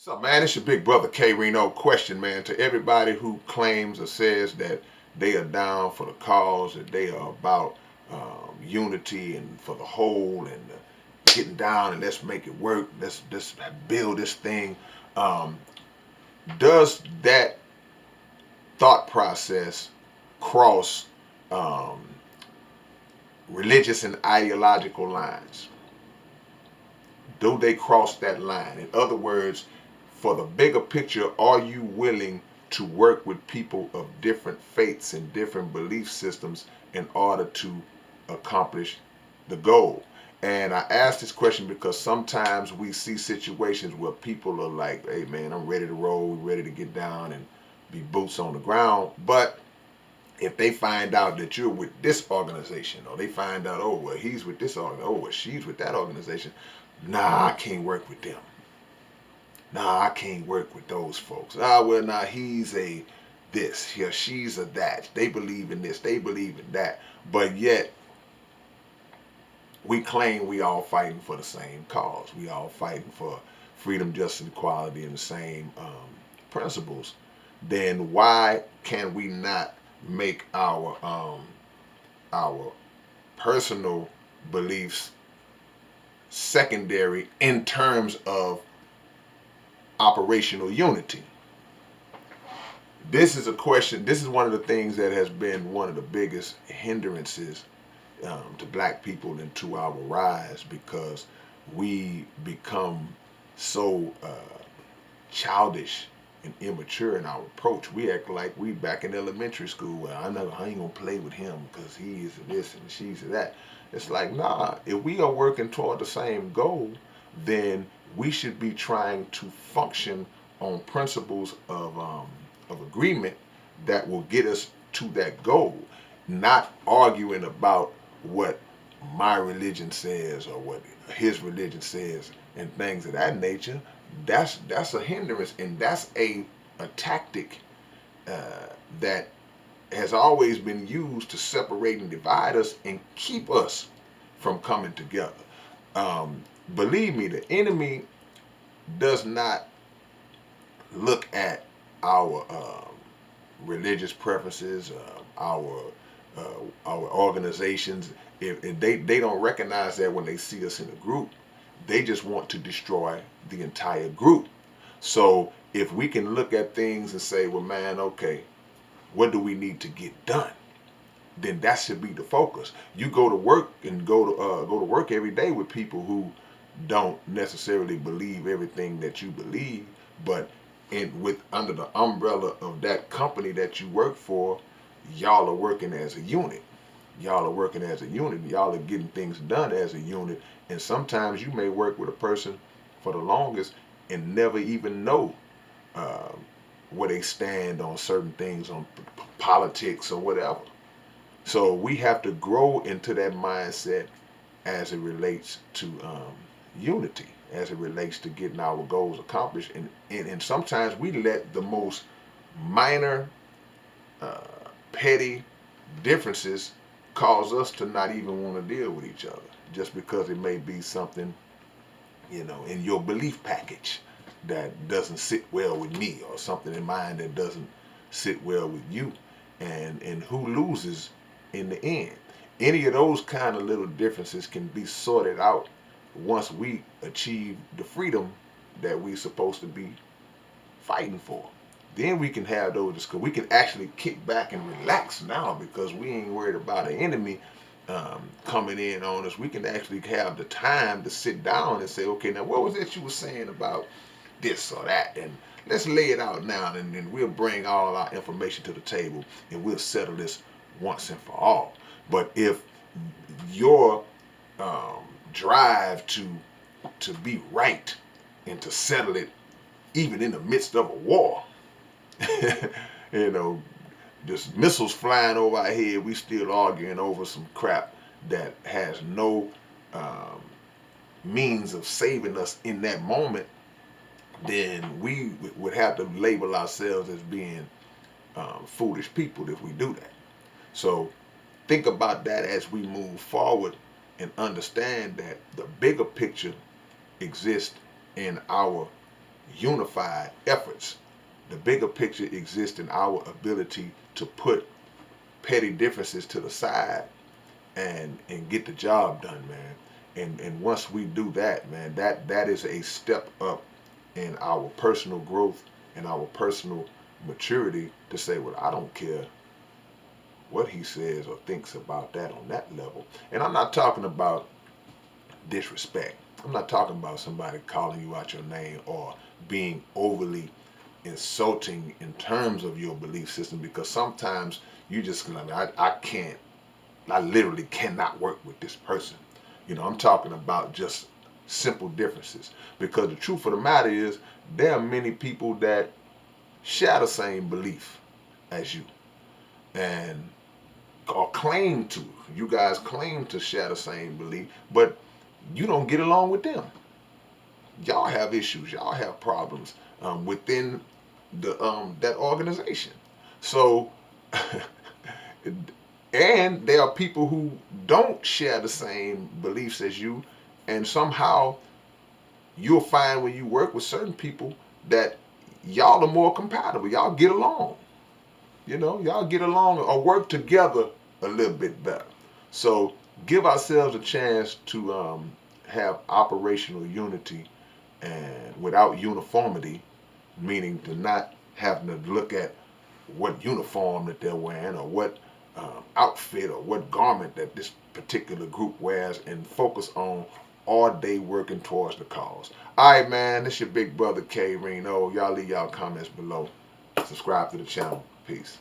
What's up, man? It's your big brother K-Rino. Question, man, to everybody who claims or says that they are down for the cause, that they are about unity and for the whole and getting down and let's make it work. Let's build this thing. Um, does that thought process cross um, religious and ideological lines? Do they cross that line? In other words, for the bigger picture, are you willing to work with people of different faiths and different belief systems in order to accomplish the goal? And I ask this question because sometimes we see situations where people are like, hey man, I'm ready to roll, we're ready to get down and be boots on the ground. But if they find out that you're with this organization, or they find out, oh, well, he's with this organization, oh, well, she's with that organization, nah, I can't work with them. Nah, I can't work with those folks. Ah, well, nah, he's a this, yeah, she's a that. They believe in this, they believe in that. But yet, we claim we all fighting for the same cause. We all fighting for freedom, justice, equality, and the same principles. Then why can we not make our personal beliefs secondary in terms of operational unity? This is a question. This is one of the things that has been one of the biggest hindrances to black people and to our rise, because we become so childish and immature in our approach. We act like we back in elementary school. Well, I ain't gonna play with him because he is this and she's that. It's like, nah, if we are working toward the same goal, then we should be trying to function on principles of agreement that will get us to that goal, not arguing about what my religion says or what his religion says and things of that nature. That's a hindrance, and that's a tactic uh, that has always been used to separate and divide us and keep us from coming together. Believe me, the enemy does not look at our religious preferences, uh, our organizations. If they don't recognize that when they see us in a group, they just want to destroy the entire group. So if we can look at things and say, well, man, okay, what do we need to get done? Then that should be the focus. You go to work and go to work every day with people who don't necessarily believe everything that you believe, but in with under the umbrella of that company that you work for, y'all are working as a unit. Y'all are working as a unit. Y'all are getting things done as a unit. And sometimes you may work with a person for the longest and never even know uh, where they stand on certain things, on politics or whatever. So we have to grow into that mindset as it relates to unity, as it relates to getting our goals accomplished. And sometimes we let the most minor, uh, petty differences cause us to not even want to deal with each other, just because it may be something, in your belief package that doesn't sit well with me, or something in mine that doesn't sit well with you. And who loses in the end? Any of those kind of little differences can be sorted out once we achieve the freedom that we're supposed to be fighting for. Then we can have those discussions. We can actually kick back and relax now because we ain't worried about an enemy coming in on us. We can actually have the time to sit down and say, okay, now what was it you were saying about this or that? And let's lay it out now, and then we'll bring all our information to the table and we'll settle this once and for all. But if your um, drive to be right and to settle it even in the midst of a war, you know, just missiles flying over our head, we still arguing over some crap that has no um, means of saving us in that moment, then we would have to label ourselves as being foolish people if we do that. So think about that as we move forward and understand that the bigger picture exists in our unified efforts. The bigger picture exists in our ability to put petty differences to the side and get the job done, man. And once we do that, man, that is a step up in our personal growth and our personal maturity to say, well, I don't care what he says or thinks about that on that level. And I'm not talking about disrespect. I'm not talking about somebody calling you out your name or being overly insulting in terms of your belief system, because sometimes you just like, I can't, I literally cannot work with this person. I'm talking about just simple differences, because the truth of the matter is there are many people that share the same belief as you and or claim to. You guys claim to share the same belief, but you don't get along with them. Y'all have issues. Y'all have problems within the that organization. So, and there are people who don't share the same beliefs as you, and somehow you'll find when you work with certain people that y'all are more compatible. Y'all get along. Y'all get along or work together a little bit better. So give ourselves a chance to have operational unity and without uniformity, meaning to not having to look at what uniform that they're wearing or what outfit or what garment that this particular group wears, and focus on all day working towards the cause. All right, man, this your big brother K-Rino. Y'all leave y'all comments below. Subscribe to the channel. Peace.